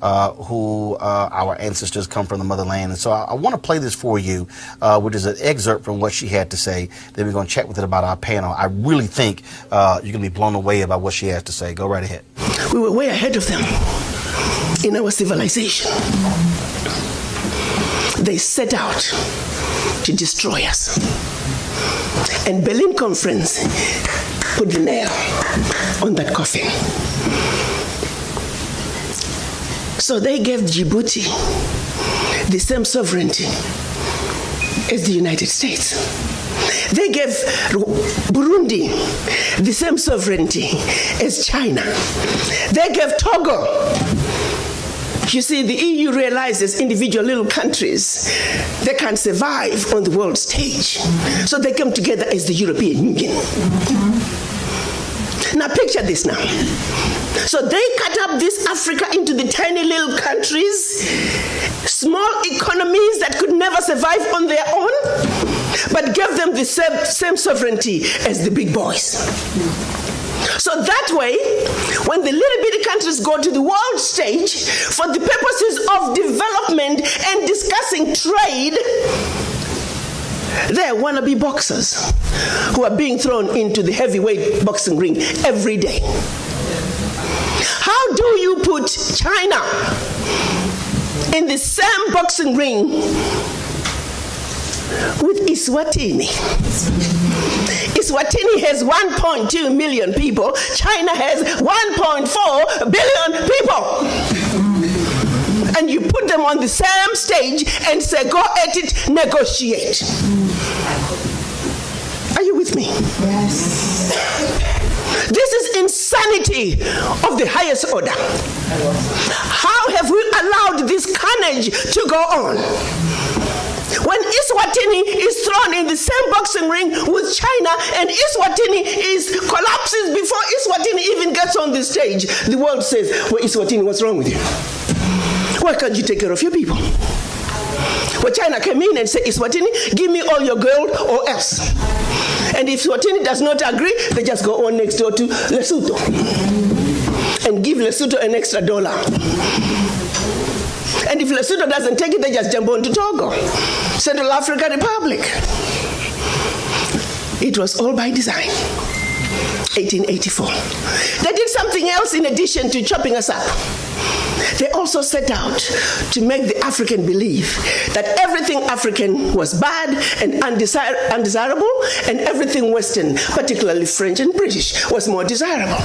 who our ancestors come from the motherland. And so I want to play this for you, which is an excerpt from what she had to say. Then we're going to chat with it about our panel. I really think you're going to be blown away about what she has to say. Go right ahead. We were way ahead of them in our civilization. They set out to destroy us. And Berlin Conference put the nail on that coffin. So they gave Djibouti the same sovereignty as the United States. They gave Burundi the same sovereignty as China. They gave Togo. You see, the EU realizes individual little countries, they can't survive on the world stage. So they come together as the European Union. Now picture this now. So they cut up this Africa into the tiny little countries, small economies that could never survive on their own, but gave them the same sovereignty as the big boys. So that way, when the little bitty countries go to the world stage for the purposes of development and discussing trade, they're wannabe boxers who are being thrown into the heavyweight boxing ring every day. How do you put China in the same boxing ring with Eswatini? Eswatini has 1.2 million people. China has 1.4 billion people. And you put them on the same stage and say, go at it, negotiate. Are you with me? Yes. This is insanity of the highest order. How have we allowed this carnage to go on? When Eswatini is thrown in the same boxing ring with China and Eswatini collapses before Eswatini even gets on the stage, the world says, well, Eswatini, what's wrong with you? Why can't you take care of your people? Well, China came in and said, Eswatini, give me all your gold or else. And if Eswatini does not agree, they just go on next door to Lesotho and give Lesotho an extra $1. And if Lesotho doesn't take it, they just jump on to Togo, Central African Republic. It was all by design. 1884. They did something else in addition to chopping us up. They also set out to make the African believe that everything African was bad and undesirable, and everything Western, particularly French and British, was more desirable.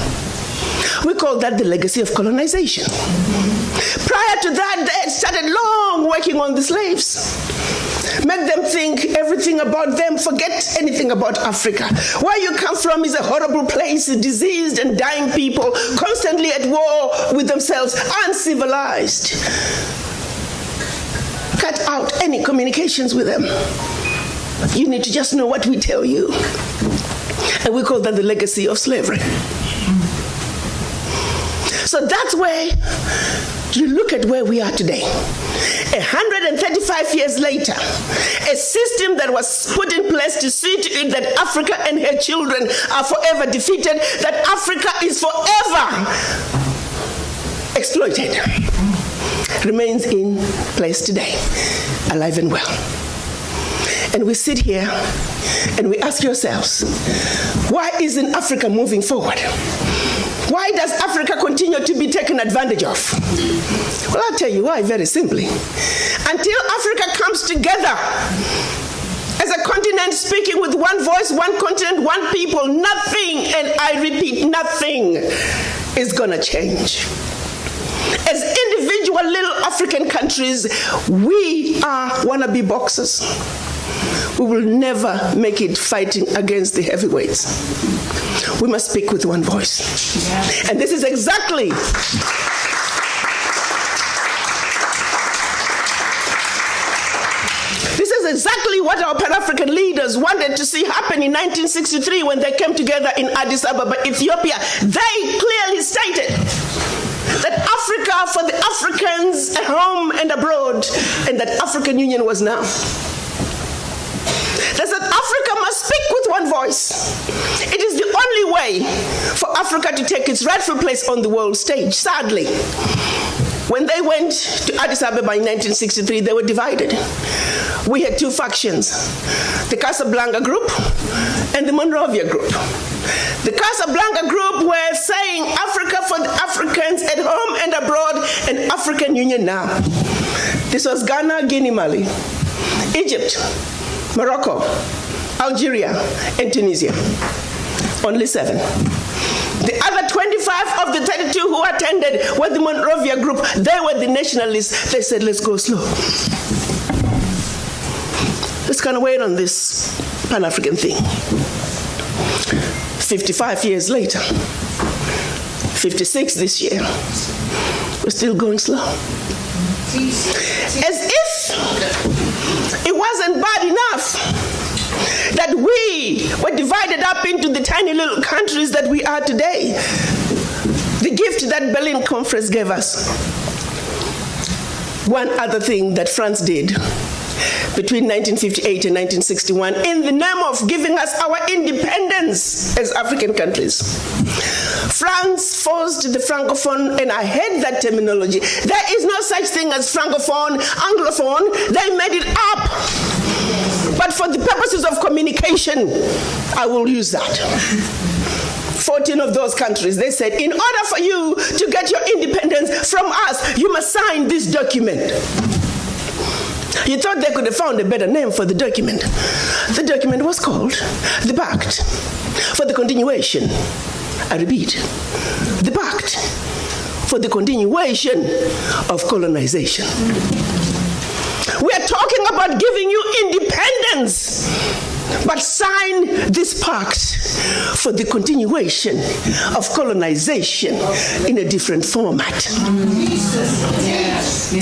We call that the legacy of colonization. Prior to that, they had started long working on the slaves. Make them think everything about them, forget anything about Africa. Where you come from is a horrible place, diseased and dying people, constantly at war with themselves, uncivilized. Cut out any communications with them. You need to just know what we tell you. And we call that the legacy of slavery. So that's where you look at where we are today. 135 years later, a system that was put in place to see to it that Africa and her children are forever defeated, that Africa is forever exploited, remains in place today, alive and well. And we sit here and we ask ourselves, why isn't Africa moving forward? Why does Africa continue to be taken advantage of? Well, I'll tell you why, very simply. Until Africa comes together as a continent speaking with one voice, one continent, one people, nothing, and I repeat, nothing is gonna change. As individual little African countries, we are wannabe boxers. We will never make it fighting against the heavyweights. We must speak with one voice. Yes. And this is exactly what our Pan-African leaders wanted to see happen in 1963 when they came together in Addis Ababa, Ethiopia. They clearly stated that Africa for the Africans at home and abroad, and that African Union was now. They said Africa must speak with one voice. It is the only way for Africa to take its rightful place on the world stage. Sadly, When they went to Addis Ababa in 1963, they were divided. We had two factions, the Casablanca group and the Monrovia group. The Casablanca group were saying Africa for the Africans at home and abroad, and African Union now. This was Ghana, Guinea, Mali, Egypt, Morocco, Algeria, and Tunisia. Only 7. The other 25 of the 32 who attended were the Monrovia group. They were the nationalists. They said, let's go slow. Let's kind of wait on this Pan-African thing. 55 years later, 56 this year, we're still going slow. As if it wasn't bad enough that we were divided up into the tiny little countries that we are today. The gift that Berlin Conference gave us. One other thing that France did between 1958 and 1961 in the name of giving us our independence as African countries. France forced the Francophone, and I hate that terminology. There is no such thing as Francophone, Anglophone. They made it up. But for the purposes of communication, I will use that. 14 of those countries, they said, in order for you to get your independence from us, you must sign this document. You thought they could have found a better name for the document. The document was called the Pact for the Continuation. I repeat, the Pact for the Continuation of Colonization. We are talking about giving you independence, but sign this pact for the continuation of colonization in a different format.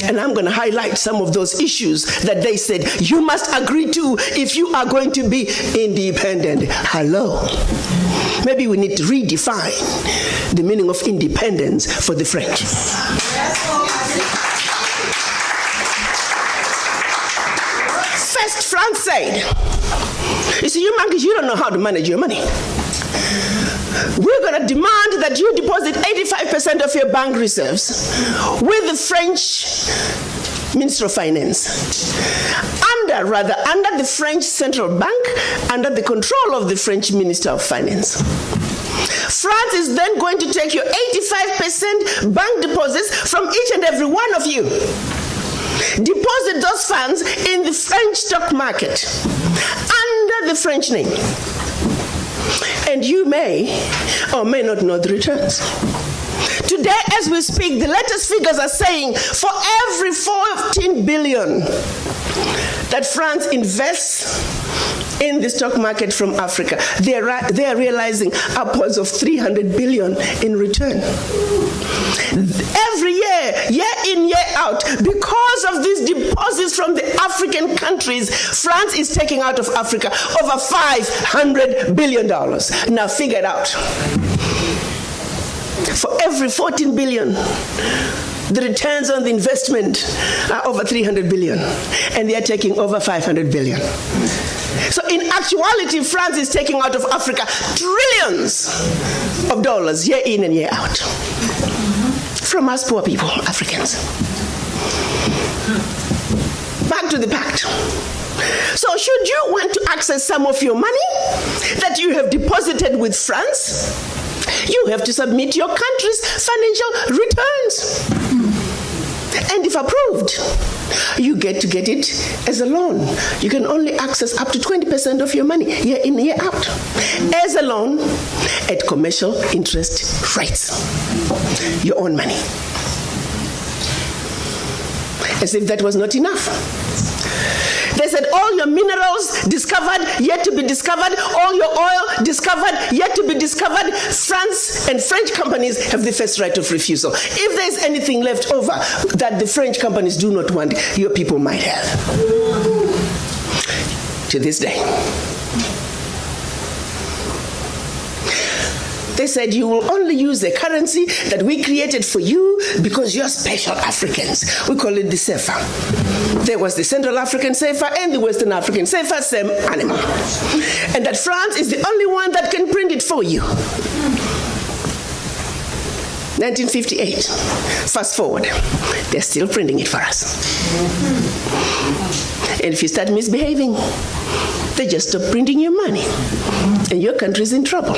And I'm going to highlight some of those issues that they said you must agree to if you are going to be independent. Hello. Maybe we need to redefine the meaning of independence for the French. First, France said, you see, you monkeys, you don't know how to manage your money. We're going to demand that you deposit 85% of your bank reserves with the French Minister of Finance. Under the French Central Bank, under the control of the French Minister of Finance. France is then going to take your 85% bank deposits from each and every one of you. Deposit those funds in the French stock market under the French name. And you may or may not know the returns. Today, as we speak, the latest figures are saying for every 14 billion that France invests in the stock market from Africa, they are realizing upwards of 300 billion in return. Every year in, year out, because of these deposits from the African countries, France is taking out of Africa over $500 billion. Now figure it out. For every 14 billion, the returns on the investment are over 300 billion, and they are taking over 500 billion. So in actuality, France is taking out of Africa trillions of dollars year in and year out from us poor people, Africans. Back to the pact. So should you want to access some of your money that you have deposited with France, you have to submit your country's financial returns. And if approved, you get to get it as a loan. You can only access up to 20% of your money year in, year out as a loan at commercial interest rates. Your own money. As if that was not enough. They said all your minerals discovered, yet to be discovered, all your oil discovered, yet to be discovered. France and French companies have the first right of refusal. If there's anything left over that the French companies do not want, your people might have. To this day. They said you will only use the currency that we created for you because you're special Africans. We call it the CFA. There was the Central African CFA and the Western African CFA, same animal. And that France is the only one that can print it for you. 1958. Fast forward, they're still printing it for us. And if you start misbehaving, they just stop printing your money, and your country's in trouble.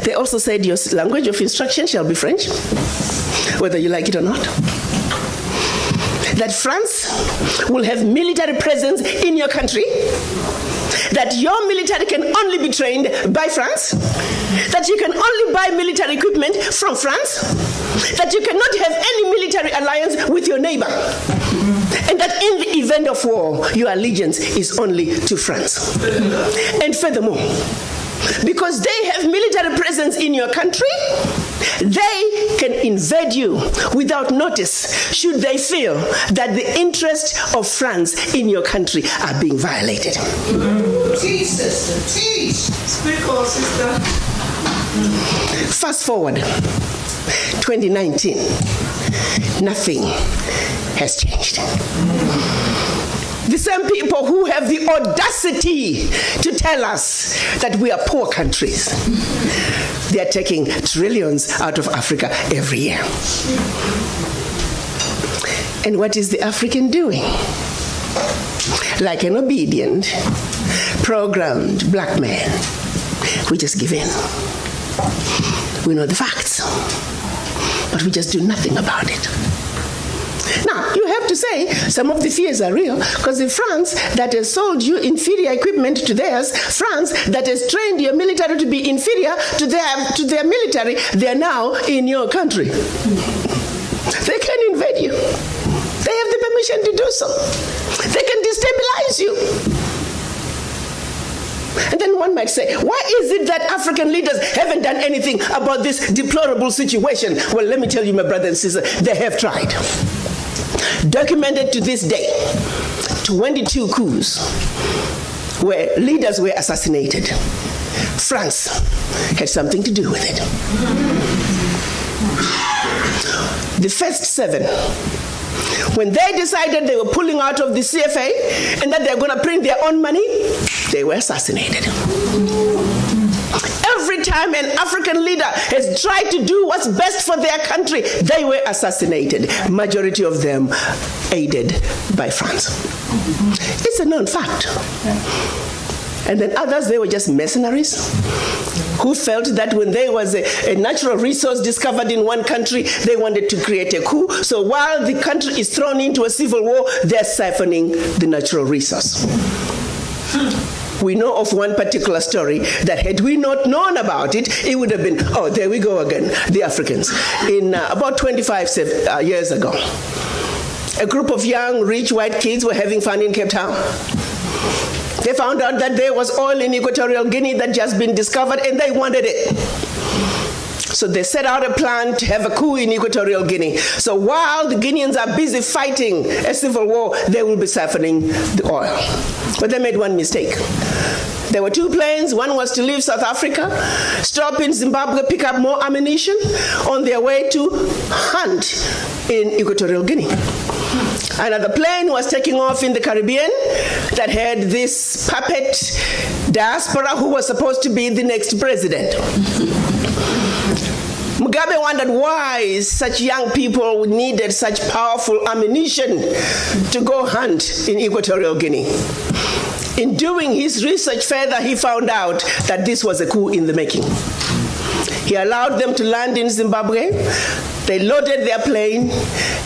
They also said your language of instruction shall be French, whether you like it or not. That France will have military presence in your country, that your military can only be trained by France, that you can only buy military equipment from France, that you cannot have any military alliance with your neighbor, and that in the event of war, your allegiance is only to France. And furthermore, because they have military presence in your country, they can invade you without notice should they feel that the interests of France in your country are being violated. Teach, sister, teach. Speak on, sister. Fast forward, 2019, nothing has changed. The same people who have the audacity to tell us that we are poor countries, they are taking trillions out of Africa every year. And what is the African doing? Like an obedient, programmed black man, we just give in. We know the facts, but we just do nothing about it. Now, you have to say some of the fears are real, because if France that has sold you inferior equipment to theirs, France that has trained your military to be inferior to their military, they are now in your country. They can invade you. They have the permission to do so. They can destabilize you. And then one might say, why is it that African leaders haven't done anything about this deplorable situation? Well, let me tell you, my brother and sister, they have tried. Documented to this day, 22 coups where leaders were assassinated. France had something to do with it. The first 7, when they decided they were pulling out of the CFA and that they were going to print their own money, they were assassinated. Every time an African leader has tried to do what's best for their country, they were assassinated. Majority of them aided by France. It's a known fact. And then others, they were just mercenaries who felt that when there was a natural resource discovered in one country, they wanted to create a coup. So while the country is thrown into a civil war, they're siphoning the natural resource. We know of one particular story that had we not known about it, it would have been, oh, there we go again, the Africans. In about 25 years ago, a group of young, rich white kids were having fun in Cape Town. They found out that there was oil in Equatorial Guinea that had just been discovered, and they wanted it. So they set out a plan to have a coup in Equatorial Guinea. So while the Guineans are busy fighting a civil war, they will be siphoning the oil. But they made one mistake. There were 2 planes. One was to leave South Africa, stop in Zimbabwe, pick up more ammunition on their way to hunt in Equatorial Guinea. Another plane was taking off in the Caribbean that had this puppet diaspora who was supposed to be the next president. Mugabe wondered why such young people needed such powerful ammunition to go hunt in Equatorial Guinea. In doing his research further, he found out that this was a coup in the making. He allowed them to land in Zimbabwe. They loaded their plane,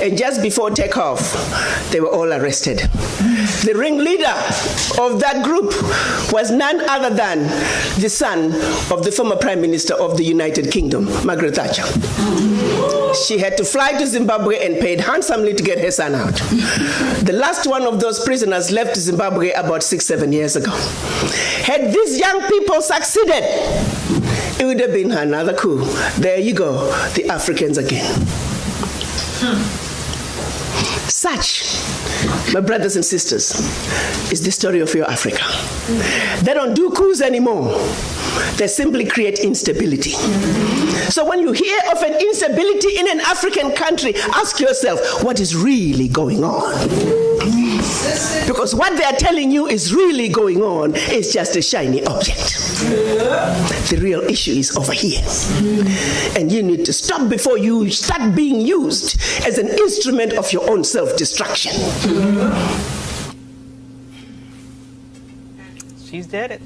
and just before takeoff, they were all arrested. The ringleader of that group was none other than the son of the former Prime Minister of the United Kingdom, Margaret Thatcher. She had to fly to Zimbabwe and paid handsomely to get her son out. The last one of those prisoners left Zimbabwe about 6-7 years ago. Had these young people succeeded, it would have been another coup. There you go, the Africans again. Such, my brothers and sisters, is the story of your Africa. They don't do coups anymore. They simply create instability. So when you hear of an instability in an African country, ask yourself, what is really going on? Because what they are telling you is really going on is just a shiny object. The real issue is over here. And you need to stop before you start being used as an instrument of your own self-destruction. She's did it.